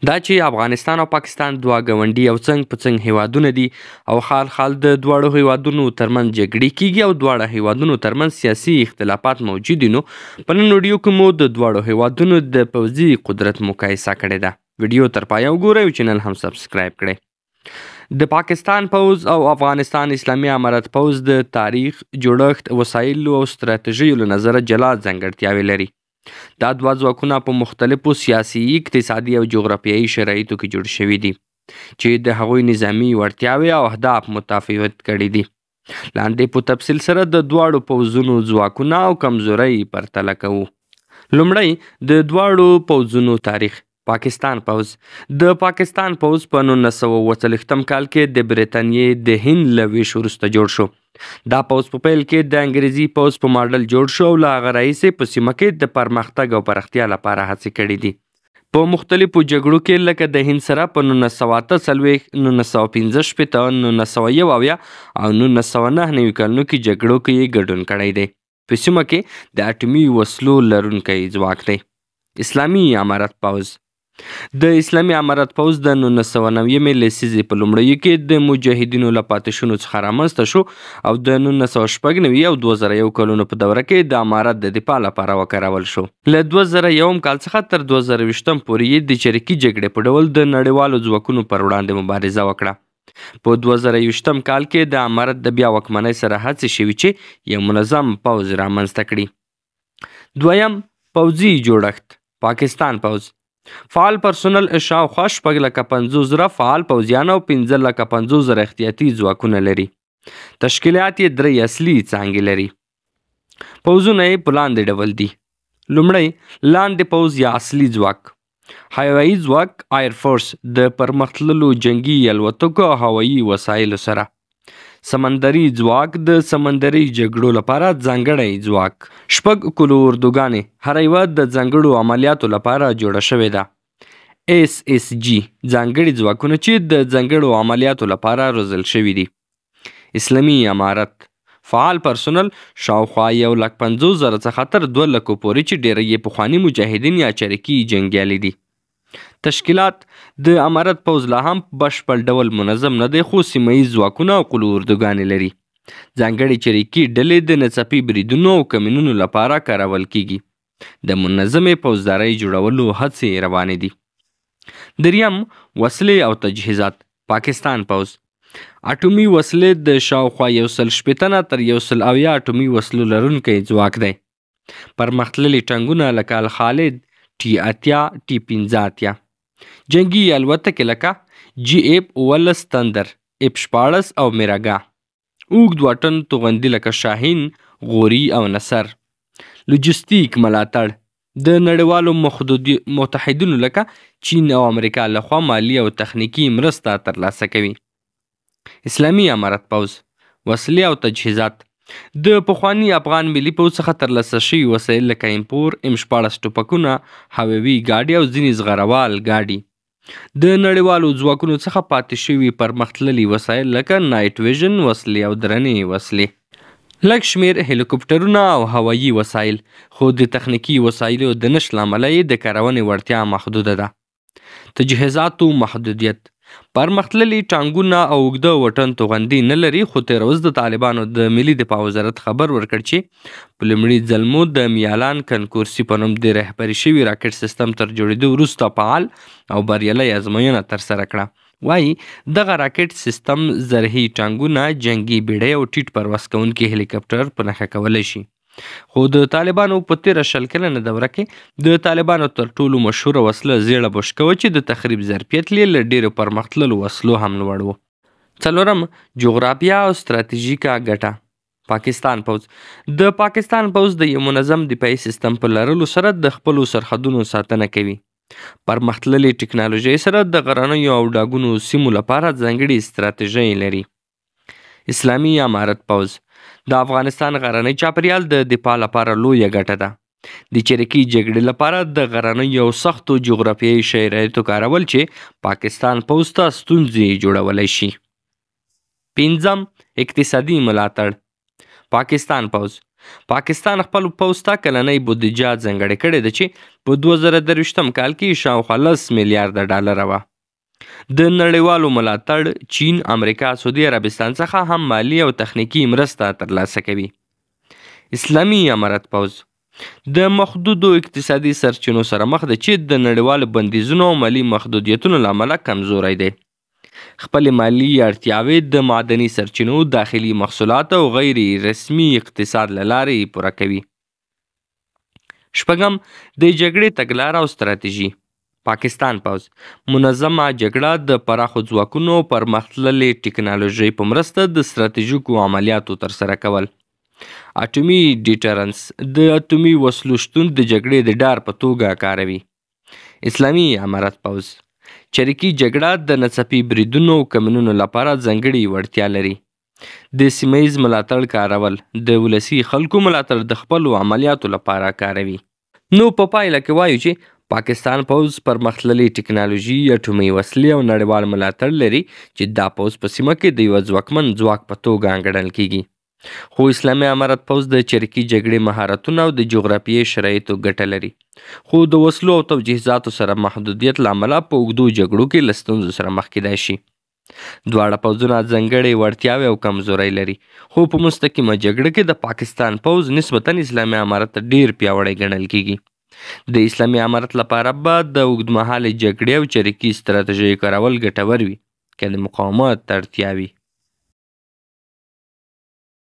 دا چې افغانستان او پاکستان دوه ګاونډي او څنګ په څنګ هیوادونه دي او حال د دواړو هیوادونو ترمنځ جګړې کیږي او دواړه هیوادونو ترمنځ سیاسي اختلافات موجود دي. نو په نن ویډیو کې مو د دواړو هیوادونو د پوځي قدرت مقایسه کړې ده. ویډیو تر پایه وګورئ او چینل هم سبسکرایب کړئ. د پاکستان پوځ او افغانستان اسلامي امارت پوځ د تاریخ، جوړښت، وسایلو او ستراتیژیو له نظره جلا ځانګړتیاوې لري. دا دوه ځواکونه په مختلفو سیاسي، اقتصادي او جغرافیایي شرایطو کې جوړ شوي دي چې د هغوی نظامي وړتیاوې او اهداف متفاوت کړي دي. لاندې په تفصیل سره د دواړو پوځونو ځواکونه او کمزورۍ پرتله کوو. لومړی د دواړو پوځونو تاریخ. پاکستان پوځ. د پاکستان پوځ په 1940 کال کې د برټانیې د هند له ویش وروسته جوړ شو. دا پوځ په پیل کې د انګریزي پوځ په ماډل جوړ شو او له هغه راهیسې په سیمه کې د پرمختګ او پراختیا لپاره هڅې کړې دي. په مختلفو جګړو کې لکه د هند سره په 1948، 1965، 1971 او 1999 کلونو کې جګړو کې یې ګډون کړی دی. په سیمه کې د اټومي وسلو لرونکی ځواک دی. اسلامي امارت پوځ. د اسلامي امارت پوځ د 1990 لسیزې په لومړیو کې د مجاهدینو له پاتې شونو څخه رامنځته شو او د 1996 او 2001 کلونو په دوره کې د امارت د دفاع لپاره وکارول شو. له 2001 کال څخه تر 2020 پورې د چریکي جګړې په ډول د نړیوالو ځواکونو پر وړاندې مبارزه وکړه. په 2020 کال کې د امارت د بیا واکمنۍ سره هڅې شوي چې یو منظم پوځ رامنځته کړي. دویم، پوځي جوړښت. پاکستان پوځ. فعال پرسونل شاوخوا 6,50,000 فعال پوځیان او 15,50,000 احتیاطي ځواکونه لري. تشکیلات یې 3 اصلي څانګې لري. پوځونه یې په لاندې ډول دي. لومړی، لاندې پوځ یا اصلي ځواک. هوایي ځواک ایر فورس د پرمختللو جنگي الوتکو او هوایي وسایلو سره. سمندري ځواک د سمندري جګړو لپاره ځانګړی ځواک. 6 کلو اردوګانې هر یوه د ځانګړو عملیاتو لپاره جوړه شوې ده. SSG ځانګړي ځواکونه چې د ځانګړو عملیاتو لپاره روزل شوي دي. اسلامي امارت. فعال پرسونل شاوخوا 150,000 څخه تر 200,000 پورې چې ډیری یې پخواني مجاهدین یا چریکي جنګیالي دي. تشکیلات. د امارت پوځ لا هم بشپړ ډول منظم نه دی خو سیمه‌ییز ځواکونه او قلو اردوګانې لري. ځانګړې چریکي ډلې د ناڅاپي بریدونو او کمینونو لپاره کارول کیږي. د منظمې پوځدارۍ جوړولو هڅې روانې دي. دریم، وسلې او تجهیزات. پاکستان پوځ. اټومي وسلې د شاوخوا 180 تر 170 اټومي وسلو لرونکی ځواک دی. پرمختللي ټانګونه لکه الخالد، T-80، T-15 جنگي الوتکې لکه GF-19 تندر، F-14 او میراګا. اوږد واټن توغندي لکه شاهین، غوري او نصر. لوجستیک ملاتړ. د نړیوالو متحدینو لکه چین او امریکا لخوا مالی او تخنیکی مرسته ترلاسه کوي. اسلامي امارت پوځ. وسلې او تجهیزات. د پخواني افغان ملي پوځ څخه ترلاسه شوي وسایل لکه M4، M14 ټوپکونه، هوایي ګاډي او ځینې زغروال ګاډي. د نړیوالو ځواکونو څخه پاتې شوي پرمختللي وسایل لکه نایټ ویژن وسلې او درنې وسلې. لږ شمیر هلیکوپټرونه او هوایي وسایل، خو د تخنیکي وسایلو د نشت له امله یې د کارونې وړتیا محدوده ده. تجهیزاتو محدودیت. پرمختللي ټانګونه او اوږده وطن توغندي نه لري خو تېره ورځ د طالبانو د ملي دفاع وزارت خبر ورکړ چې په لومړي ځل مو د میالان کنکورسي په نوم د رهبري شوي راکټ سیستم تر جوړېدو وروسته فعال او بریالۍ ازموینه ترسره کړه. وایي دغه راکټ سیستم زرهي ټانګونه، جنګي بیړۍ او ټیټ پرواز کوونکي هلیکاپټر په نښه کولی شي. خو د طالبانو په تېره 20 کلنه دوره کې د طالبانو تر ټولو مشهوره وسله زیړه بشکه وه چې د تخریب ظرفیت یې له ډېرو پرمختللو وسلو هم لوړ و. څلورم، جغرافیه او ستراتیژیکه ګټه. پاکستان پوځ. د پاکستان پوځ د یو منظم دفاعي سیستم په لرلو سره د خپلو سرحدونو ساتنه کوي. پرمختللې ټکنالوژۍ سره د غرنیو او ډاګونو سیمو لپاره ځانګړې ستراتیژۍ لري. اسلامي امارت پوځ. د افغانستان غرنی چاپیریال د دفاع لپاره لویه ګټه ده. د چریکي جګړې لپاره د غرنیو او سختو جغرافیایي شرایطو کارول چې پاکستان پوځ ته ستونزې جوړولی شي. 5م، اقتصادي ملاتړ. پاکستان پوځ. پاکستان خپل پوځ ته کلنۍ بودیجه ځانګړې کړې ده چې په 2023 کال کې شاوخوا 10 میلیارده ډالره وه. د نړیوالو ملاتړ چین، امریکا، سعودي عربستان څخه هم مالی او تخنیکي مرسته ترلاسه کوي. اسلامي امارت پوځ د محدودو اقتصادي سرچینو سره مخ ده چې د نړیوالو بندیزونو او مالي محدودیتونو له امله کمزوری دی. خپلې مالي اړتیاوې د معدني سرچینو، داخلي محصولات او غیر رسمي اقتصاد له لارې پوره کوي. شپږم، د جګړې تګلاره او ستراتیژي. پاکستان پوځ منظمه جګړه د پراخو ځواکونو، پرمختللې ټکنالوژۍ په مرسته د ستراتیژیکو عملیاتو ترسره کول. اټومي ډیټرنس د اټومي وسلو شتون د جګړې د ډار په توګه کاروي. اسلامي امارت پوځ چریکي جګړه د ناڅاپي بریدونو او کمینونو لپاره ځانګړې وړتیا لري. د سیمه ییز ملاتړ کارول د ولسي خلکو ملاتړ د خپلو عملیاتو لپاره کاروي. نو په پایله کې وایو چې پاکستان پوځ پرمختللې ټکنالوژي، اټومي وسلې او نړیوال ملاتړ لري چې دا پوځ په سیمه کې د یوه ځواکمن ځواک په توګه ګڼل کیږي. خو اسلامي امارت پوځ د چریکي جګړې مهارتونه او د جغرافیایي شرایطو ګټه لري، خو د وسلو او تجهیزاتو سره محدودیت له امله په اوږدو جګړو کې له ستونزو سره مخ کیدای شي. دواړه پوځونه ځانګړې وړتیاوې او کمزورۍ لري، خو په مستقیمه جګړه کې د پاکستان پوځ نسبتا اسلامي امارت ته ډیر پیاوړی ګڼل کیږي. د اسلامي امارت لپاره به د اوږدمهالې جګړې او چریکي ستراتیژۍ کارول ګټور وي که د مقاومت اړتیا وي.